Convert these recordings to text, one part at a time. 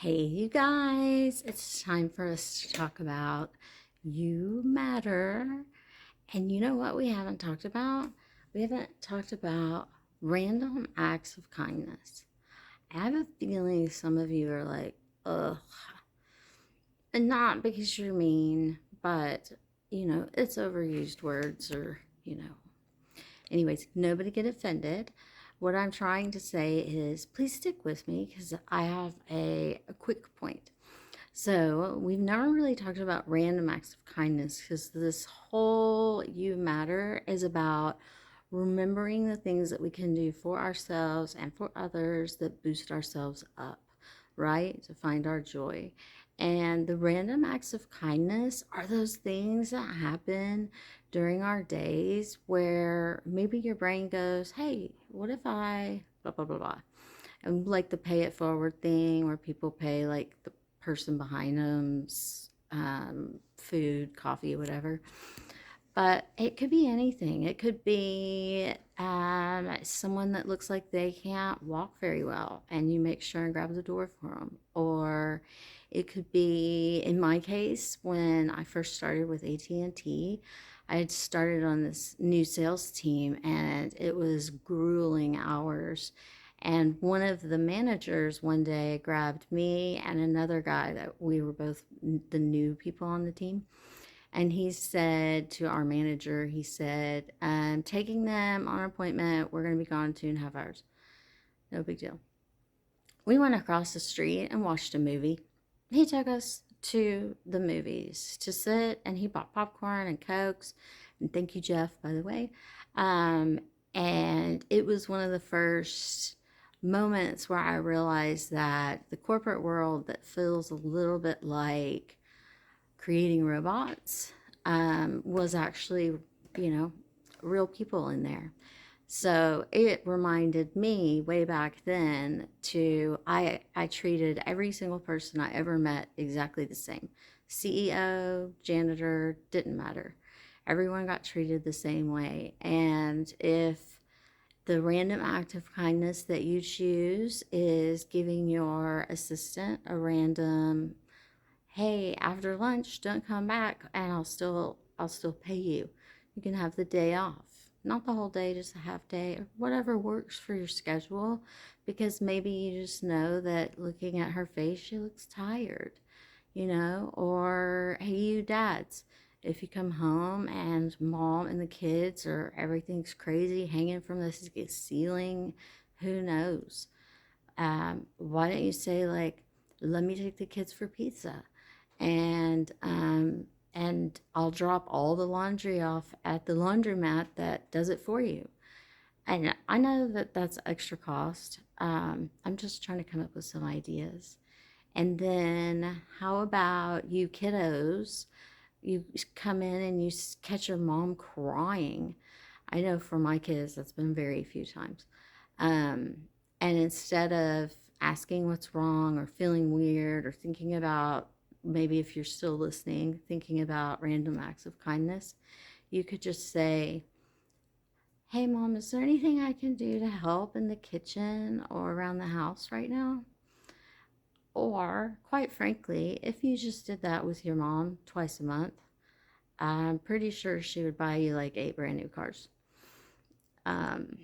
Hey, you guys, it's time for us to talk about you matter. And you know what we haven't talked about? We haven't talked about random acts of kindness. I have a feeling some of you are like, ugh, and not because you're mean, but it's overused words or. Anyways, nobody get offended. What I'm trying to say is please stick with me because I have a quick point. So, we've never really talked about random acts of kindness because this whole You Matter is about remembering the things that we can do for ourselves and for others that boost ourselves up, right? To find our joy. And the random acts of kindness are those things that happen during our days where maybe your brain goes, hey, what if I blah, blah, blah, blah. And like the pay it forward thing where people pay like the person behind them's food, coffee, whatever. But it could be anything. It could be someone that looks like they can't walk very well, and you make sure and grab the door for them. Or it could be, in my case, when I first started with AT&T, I had started on this new sales team, and it was grueling hours. And one of the managers one day grabbed me and another guy that we were both the new people on the team, and he said to our manager, he said, I'm taking them on an appointment. We're going to be gone 2.5 hours. No big deal. We went across the street and watched a movie. He took us to the movies to sit, and he bought popcorn and Cokes. And thank you, Jeff, by the way. Um, and it was one of the first moments where I realized that the corporate world that feels a little bit like creating robots was actually, you know, real people in there. So it reminded me way back then to I treated every single person I ever met exactly the same. CEO, janitor, didn't matter. Everyone got treated the same way. And if the random act of kindness that you choose is giving your assistant a random, hey, after lunch, don't come back and I'll still pay you. You can have the day off. Not the whole day, just a half day or whatever works for your schedule, because maybe you just know that looking at her face, she looks tired. Or hey, you dads, if you come home and mom and the kids or everything's crazy hanging from the ceiling, who knows? Why don't you say like, let me take the kids for pizza, and I'll drop all the laundry off at the laundromat that does it for you. And I know that that's extra cost. I'm just trying to come up with some ideas. And then how about you kiddos? You come in and you catch your mom crying. I know for my kids, that's been very few times. Um, and instead of asking what's wrong or feeling weird or thinking about, maybe if you're still listening, thinking about random acts of kindness, you could just say, hey, mom, is there anything I can do to help in the kitchen or around the house right now? Or, quite frankly, if you just did that with your mom twice a month, I'm pretty sure she would buy you like 8 brand new cars. Um,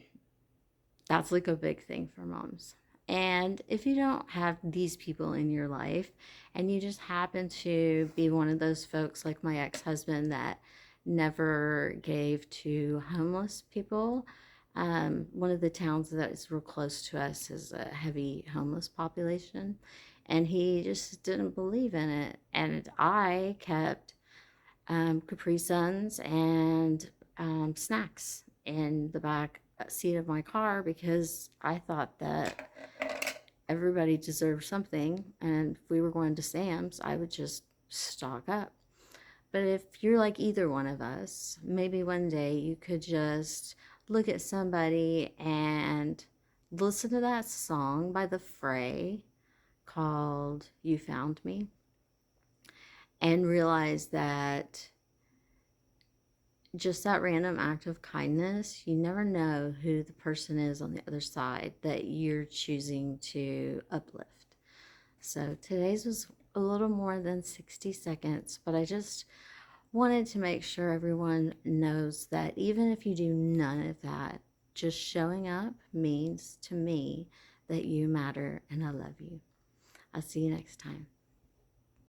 that's like a big thing for moms. And if you don't have these people in your life and you just happen to be one of those folks like my ex husband that never gave to homeless people, one of the towns that is real close to us is a heavy homeless population. And he just didn't believe in it. And I kept Capri Suns and snacks in the back seat of my car because I thought that everybody deserved something. And if we were going to Sam's, I would just stock up. But if you're like either one of us, maybe one day you could just look at somebody and listen to that song by The Fray called You Found Me, and realize that just that random act of kindness, you never know who the person is on the other side that you're choosing to uplift. So today's was a little more than 60 seconds, but I just wanted to make sure everyone knows that even if you do none of that, just showing up means to me that you matter and I love you. I'll see you next time.